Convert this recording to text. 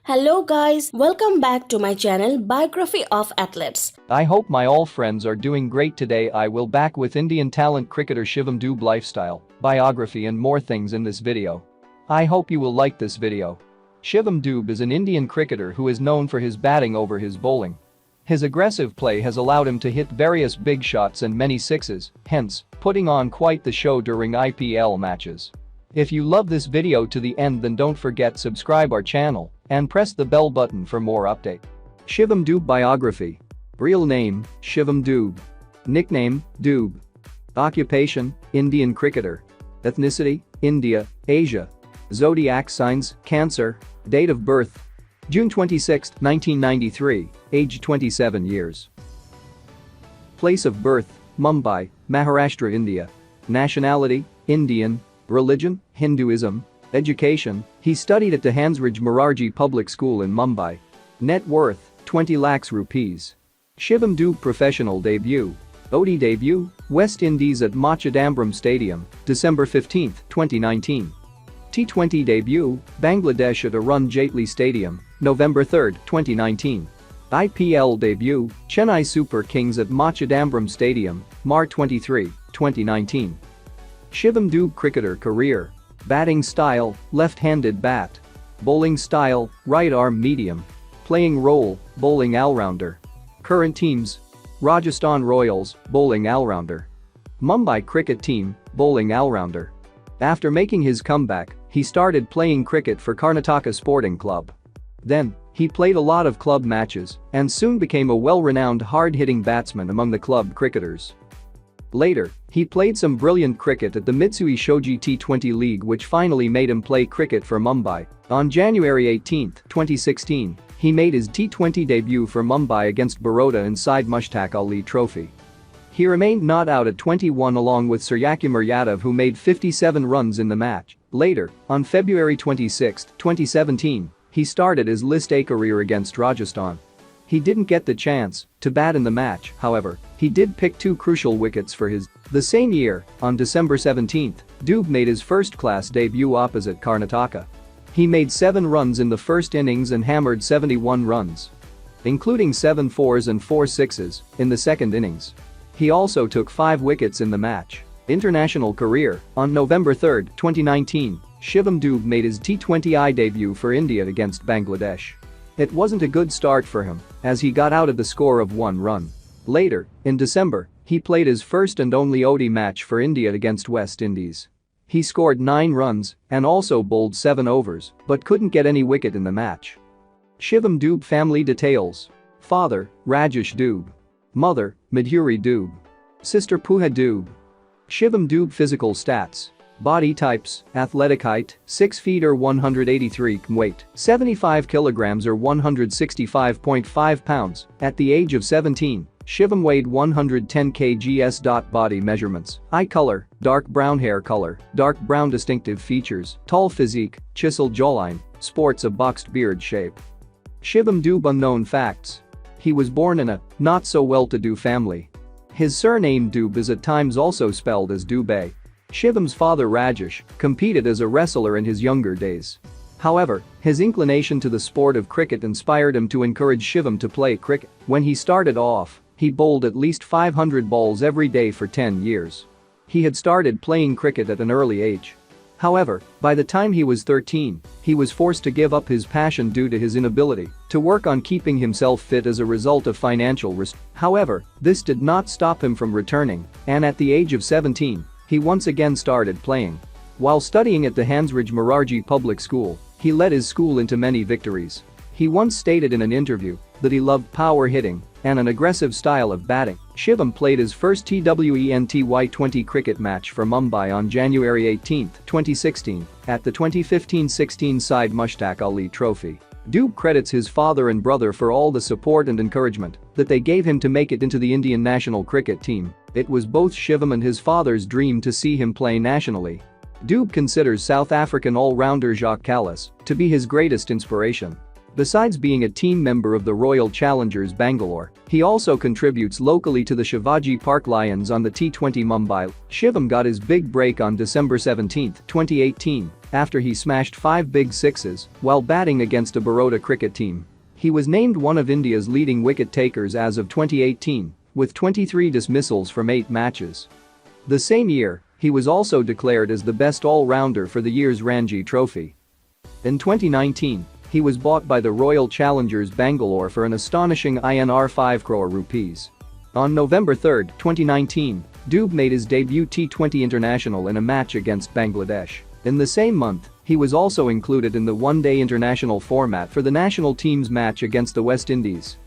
Hello guys, welcome back to my channel Biography of Athletes. I hope my all friends are doing great today. I will back with Indian talent cricketer Shivam Dube lifestyle, biography and more things in this video. I hope you will like this video. Shivam Dube is an Indian cricketer who is known for his batting over his bowling. His aggressive play has allowed him to hit various big shots and many sixes, hence, putting on quite the show during IPL matches. If you love this video to the end, then don't forget subscribe our channel and press the bell button for more update. Shivam Dube biography. Real name, Shivam Dube. Nickname, Dube. Occupation, Indian cricketer. Ethnicity, India, Asia. Zodiac signs, Cancer. Date of birth, June 26, 1993, age 27 years. Place of birth, Mumbai, Maharashtra, India. Nationality, Indian. Religion, Hinduism. Education, he studied at the Hansraj Morarji Public School in Mumbai. Net worth, 20 lakhs rupees. Shivam Dube professional debut. ODI debut, West Indies at Machadambram Stadium, December 15, 2019. T20 debut, Bangladesh at Arun Jaitley Stadium, November 3, 2019. IPL debut, Chennai Super Kings at Machadambram Stadium, March 23, 2019. Shivam Dube cricketer career. Batting style, left-handed bat. Bowling style, right-arm medium. Playing role, bowling all-rounder. Current teams: Rajasthan Royals, bowling all-rounder. Mumbai cricket team, bowling all-rounder. After making his comeback, he started playing cricket for Karnataka Sporting Club. Then, he played a lot of club matches and soon became a well-renowned hard-hitting batsman among the club cricketers. Later, he played some brilliant cricket at the Mitsui Shoji T20 League, which finally made him play cricket for Mumbai. On January 18, 2016, he made his T20 debut for Mumbai against Baroda inside Mushtaq Ali Trophy. He remained not out at 21 along with Suryakumar Yadav, who made 57 runs in the match. Later, on February 26, 2017, he started his List A career against Rajasthan. He didn't get the chance to bat in the match, however, he did pick two crucial wickets for his. The same year, on December 17, Dube made his first-class debut opposite Karnataka. He made 7 runs in the first innings and hammered 71 runs, including 7 fours and 4 sixes, in the second innings. He also took 5 wickets in the match. International career. On November 3, 2019, Shivam Dube made his T20I debut for India against Bangladesh. It wasn't a good start for him, as he got out of the score of 1 run. Later, in December, he played his first and only ODI match for India against West Indies. He scored 9 runs and also bowled 7 overs, but couldn't get any wicket in the match. Shivam Dube family details. Father, Rajesh Dube. Mother, Madhuri Dube. Sister Pooja Dube. Shivam Dube physical stats. Body types: athletic height, 6 feet or 183 kg, weight, 75 kilograms or 165.5 pounds. At the age of 17, Shivam weighed 110 kgs. Body measurements: eye color, dark brown hair color, dark brown distinctive features, tall physique, chiseled jawline, sports a boxed beard shape. Shivam Dube unknown facts. He was born in a not-so-well-to-do family. His surname Dube is at times also spelled as Dube. Shivam's father Rajesh competed as a wrestler in his younger days. However, his inclination to the sport of cricket inspired him to encourage Shivam to play cricket. When he started off, he bowled at least 500 balls every day for 10 years. He had started playing cricket at an early age. However, by the time he was 13, he was forced to give up his passion due to his inability to work on keeping himself fit as a result of financial restraints. However, this did not stop him from returning, and at the age of 17, he once again started playing. While studying at the Hansraj Morarji Public School, he led his school into many victories. He once stated in an interview that he loved power hitting and an aggressive style of batting. Shivam played his first T20I cricket match for Mumbai on January 18, 2016, at the 2015-16 side Mushtaq Ali Trophy. Dube credits his father and brother for all the support and encouragement that they gave him to make it into the Indian national cricket team. It was both Shivam and his father's dream to see him play nationally. Dube considers South African all-rounder Jacques Kallis to be his greatest inspiration. Besides being a team member of the Royal Challengers Bangalore, he also contributes locally to the Shivaji Park Lions on the T20 Mumbai. Shivam got his big break on December 17, 2018, after he smashed 5 big sixes while batting against a Baroda cricket team. He was named one of India's leading wicket takers as of 2018, with 23 dismissals from 8 matches. The same year, he was also declared as the best all-rounder for the year's Ranji Trophy. In 2019, he was bought by the Royal Challengers Bangalore for an astonishing INR 5 crore rupees. On November 3, 2019, Dube made his debut T20 international in a match against Bangladesh. In the same month, he was also included in the one-day international format for the national team's match against the West Indies.